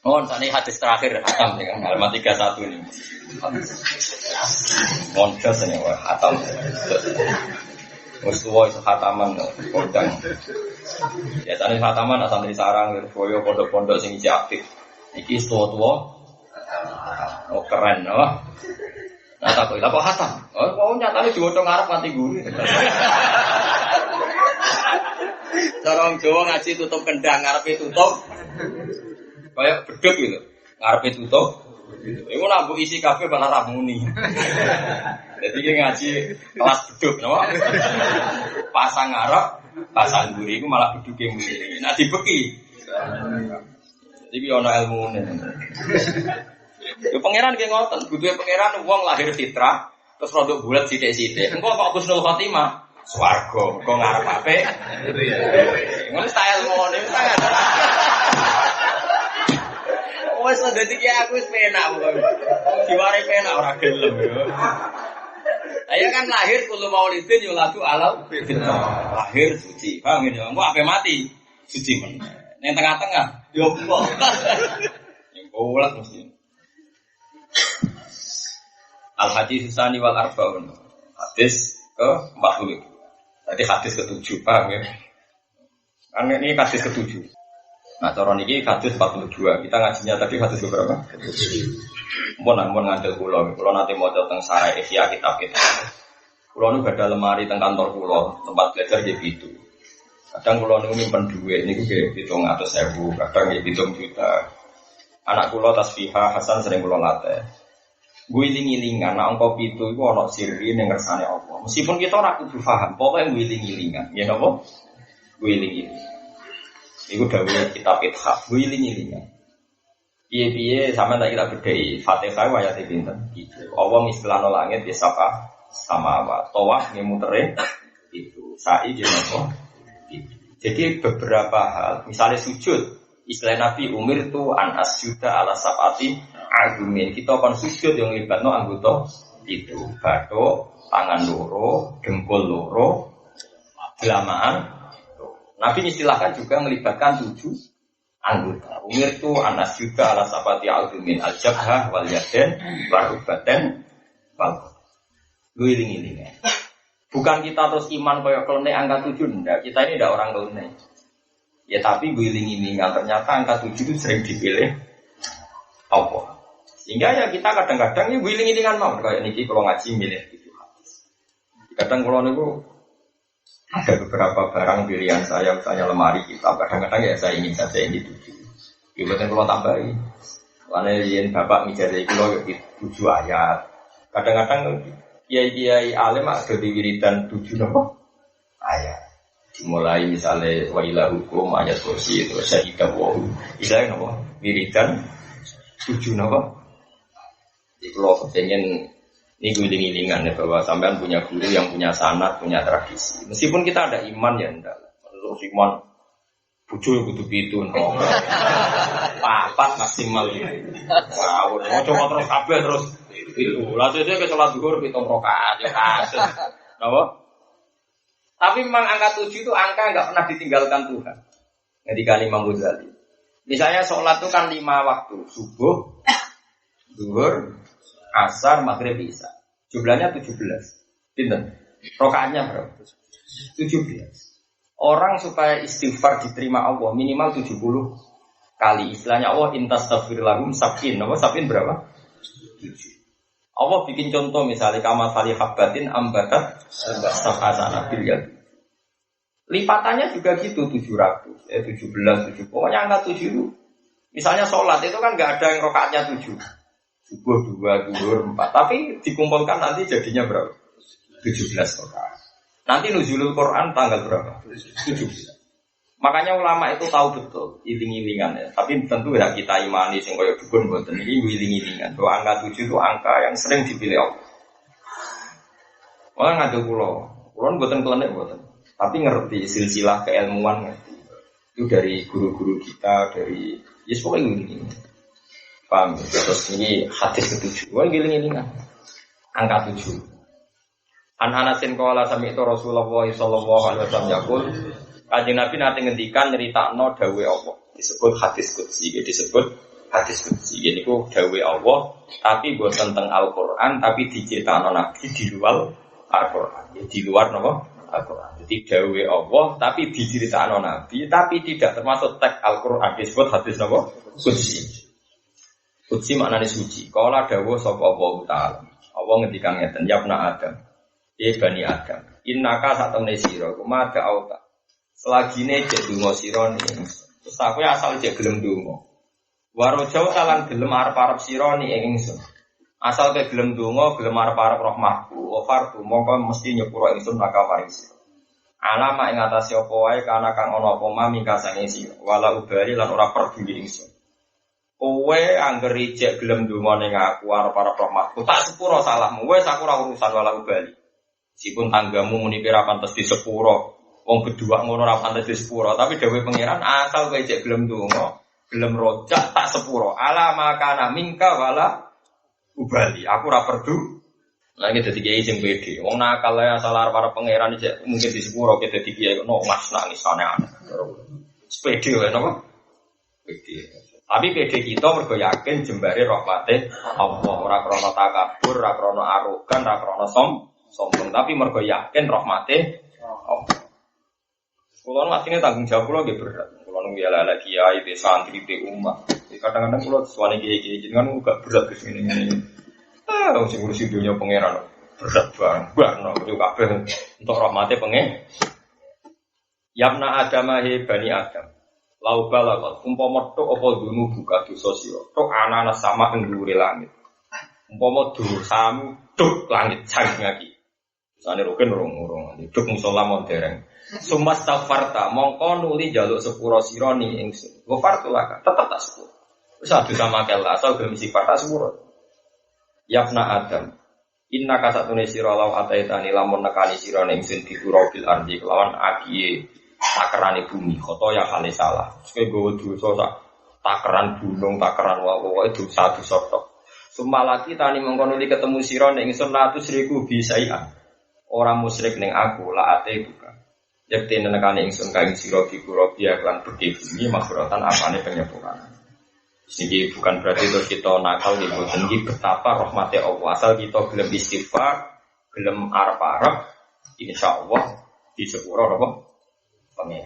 Oh, ini hadis terakhir hatam ya kan halaman 31 ini. Monjas ini wah hatam. Wis tuwa iso hataman kodang. Biasane hataman asal dari sarang koyo pondok-pondok sing isih aktif. Iki tuwa-tuwa. Oh keren loh. Nah tak kok kok hatam. Oh nyatane diwoco ngarep mati guru. Sarang Jawa ngaji tutup kendang ngarepe tutup. Kayak beduk gitu, ngarepe tutup. Iku nak mbok isi kabeh malah ra muni. Jadi ki ngaji kelas beduk, no? Pasang ngarep, pasang mburi iku malah beduke muni. Nah dibeki. Jadi ki ana ilmune. Yo pangeran ki ngoten, butuhe pangeran wong lahir fitrah, terus rodok bulat sithik-sithik. Engko kok husnul khotimah, swarga, kok ngarep apik. Ngono style ilmune sangat. Wes dadi ki aku wis penak kok. Diware penak ora gelem yo. Ayo kan lahir kulo maulidin yo lagu alal fitrah. Lahir suci. Paham ngene. Engko ape mati suci men. Ning tengah-tengah yo kok. Yang golek mesti. Al hadis tsani wal arbaun. Hadis ke-40. Tadi hadis ke-7 paham ya. Kan ini hadis ke-7. Nah, cara niki hadis 42. Kita ngajinya tadi hadis berapa? Mun ngandel kula nate maca teng Sarai Ihya kitab kita. Kula niku badhe lemari teng kantor kula, tempat belajar nggih gitu. Kadang kula niku nyimpen dhuwit niku nggih 700.000, kadang nggih 7 juta. Anak kula tasbihah Hasan sering kula latih. Guling-gilingan nek angka 7 iku ana sirri ning kersane Allah. Meskipun kita ora kudu paham, pokoke guling-gilingan. Ya napa? Guling-gilingan. Iku dawuh kitab Ithaf, guling-gilingan. Piye-piye sampeyan tak kira bedhei Fatihah ayat pinten? Gitu. Allah misklano langit ya sapa sama tawaf ngemutere itu. Sa'i jenapa? Gitu. Jadi beberapa hal, misalnya sujud, istilah Nabi umir tu an asjuda ala sabati agumin. Kita kon sujud yang libatno anggota itu, bathuk, tangan loro, dengkul loro, delamaan. Nabi istilahkan juga melibatkan 7 anggota. Umir tu anas juga ala sabati al-dumin al-jabhah wal yaden warubaten wal guling-gilingan. Bukan kita terus iman kayak kelene angka 7 enggak. Kita ini tidak orang kelene. Ya tapi guling-gilingan ternyata angka 7 itu sering dipilih Allah. Sehingga ya kita kadang-kadang ya guling-gilingan mau kayak niki kalau ngaji milih gitu. Kadang kalau niku ada beberapa barang pilihan saya, misalnya lemari kita, kadang-kadang ya saya ingin saja ini 7. Ibaratnya kalau tambahin, karena yang bapak ngijazah kalau 7 ayat. Kadang-kadang kiai alim ada di wiridan 7 nopo ayat. Dimulai misalnya wailah hukum ayat kursi itu syahidah wahu. Misalnya nopo wiridan 7 nopo. Jadi kalau kepengen ini guling-gilingan ya bahwa sampean punya guru yang punya sanad, punya tradisi. Meskipun kita ada iman ya enggak. Terus iman bucu butuh itu, no. Papat maksimal ini. Wow, mau coba terus kabeh terus itu. Lalu saya ke sholat zuhur 7 rakaat ya kasus. Napa? Tapi memang angka 7 itu angka enggak pernah ditinggalkan Tuhan. Ketika Imam Ghazali. Misalnya sholat itu kan 5 waktu, subuh, zuhur, asar, maghrib, isya. Jumlahnya 17. Pinten? Rokaatnya berapa? 17. Orang supaya istighfar diterima Allah minimal 70 kali. Istilahnya Allah intastaghfir lahum sab'in. Apa sab'in berapa? 7. Allah bikin contoh misalnya kama sali habbatin ambatat sab'asana bil yad. Lipatannya juga gitu 700, 17, 7. Pokoknya angka 7 itu. Misalnya sholat itu kan enggak ada yang rokaatnya 7. Subuh 2, zuhur 4. Tapi dikumpulkan nanti jadinya berapa? 17 rakaat. Nanti nuzulul Quran tanggal berapa? 17. Makanya ulama itu tahu betul iling-ilingan ya. Tapi tentu ya kita imani sing kaya dukun mboten iki iling-ilingan. Bahwa angka 7 itu angka yang sering dipilih Allah. Wong ngadu kula mboten klenek mboten. Tapi ngerti silsilah keilmuan ngerti. Itu dari guru-guru kita dari pokoknya ini. Paham, terus ini hadis ke-7. Wah, giling-gilingan. Angka 7. An-Anasin qala sami'tu Rasulullah sallallahu alaihi wasallam yaqul, Kanjeng Nabi nate ngendikan nyeritakno dawuhe Allah. Disebut hadis qudsi, disebut hadis qudsi. Ini ku dawuh Allah, tapi boten teng Al-Qur'an, tapi diceritakno Nabi di luar Al-Qur'an. Di luar napa? Al-Qur'an. Jadi dawuh Allah, tapi diceritakno Nabi, tapi tidak termasuk teks Al-Qur'an. Disebut hadis napa? Qudsi. Qudsi maknane suci. Kala dawuh sapa Allah Ta'ala. Allah ngendikan ngeten, ya bani Adam. Bani Adam. Innaka satamne sira, kuma da'auta. Selagine jek donga sira ning. Terus aku asal jek gelem donga. Warojau talan gelem arep-arep sira ni ingsun. Asal ke gelem donga, gelem arep-arep rahmatku, wafartu mongko mesti nyepuro ingsun laka maring sira. Alama ing atase apa wae kana kang ana apa ma mingka sange sira. Wala ubali lan ora peduli ingsun. Kowe angger ijek gelem donga ning aku arep-arep rahmatku, tak sepuro salahmu. Wis aku ora urusan wala ubali. Sipun tanggamu muni pira pantes di sepuro. Wong kedua ngono ora pantes di sepuro, tapi dawuh pangeran asal kowe ijek gelem donga gelem rojak tak sepuro ala makana mingka wala ubali aku ora perdu lagi dadi kiai sing pede wong nakal ya salah para pangeran iki mungkin di sepuro ke dadi kiai no mas nangis aneh-aneh pede wae napa pede tapi pede kita mergo yakin jembare rahmate Allah ora krana takabur ora krana arogan ora krana sombong tapi mergo yakin rahmate Allah. Kulo asline tanggung jawab kulo nggih berat. Kulo nunggu ala kiai, be santri, be umat. Kadang-kadang kulo suwane kiai-kiai jenengan enggak berat ke sini ngene. Wong sing ngurusi dunya pangeran berat banget. Yo kabeh untuk rahmate pengen. Yabna Adam he bani Adam. Lau balagot umpama tok apa dunu buka dosa sira. Tok ana sama ing dhuwure langit. Umpama dosamu tok langit saking iki. Sane roken urung-urung. Tok musala mon dereng. Sumas tafarta mongko nuli jaluk sepuro sira ni ingsun. Ghafartu laka, tetep tak sepuro. Wis adu sama kala asal gelem sifat tak sepuro. Yabna Adam. Inna kasatune sira law ataitani lamun nekani sira ning ingsun di urabil ardi kelawan akiye takerane bumi, khoto ya kali salah. Sing gowo dosa sak takeran gunung, takeran wae dosa-dosa tok. Sumalaki tani mongko nuli ketemu sira ning ingsun latus riku bisaian. Ora musyrik ning aku la ate buka. Yakti nenekane ingsun kaing sira dikura biya lan bedhe bumi maghfiratan apane penyepuraan. Iki bukan berarti terus kita nakal di boten iki betapa rahmate Allah asal kita gelem istighfar, gelem arep-arep insyaallah di sepuro apa pengen.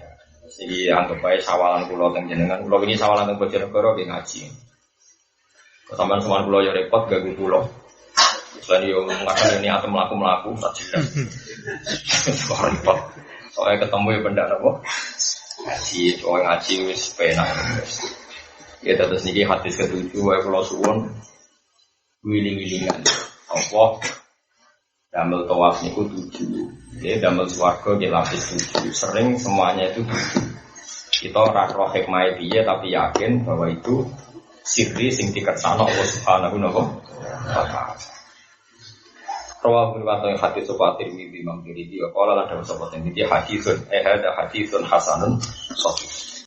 Iki anggap bae sawalan kula teng jenengan, kula wingi sawalan teng Bojonegoro nggih ngaji. Sampeyan semua kula ya repot ganggu kula. Selain yo ngakon ini atem mlaku-mlaku tak jelas. Repot. Soalnya ketemu ya benda apa? Ngaji, soalnya ngaji wis penak. Ya terus niki hadis ketujuh wae kula suwun wiling-wilingan. Apa? Damel tawaf niku 7. Ya damel swarga nggih lapis 7. Sering semuanya itu 7. Kita ora roh hikmah piye tapi yakin bahwa itu sirri sing dikersakno Allah Subhanahu wa taala. Rawahul Bukhari hadis sopatir mimpi mangkiri dia. Kalau ada sopatir mimpi hadisun, ada hadisun hasanun sahih.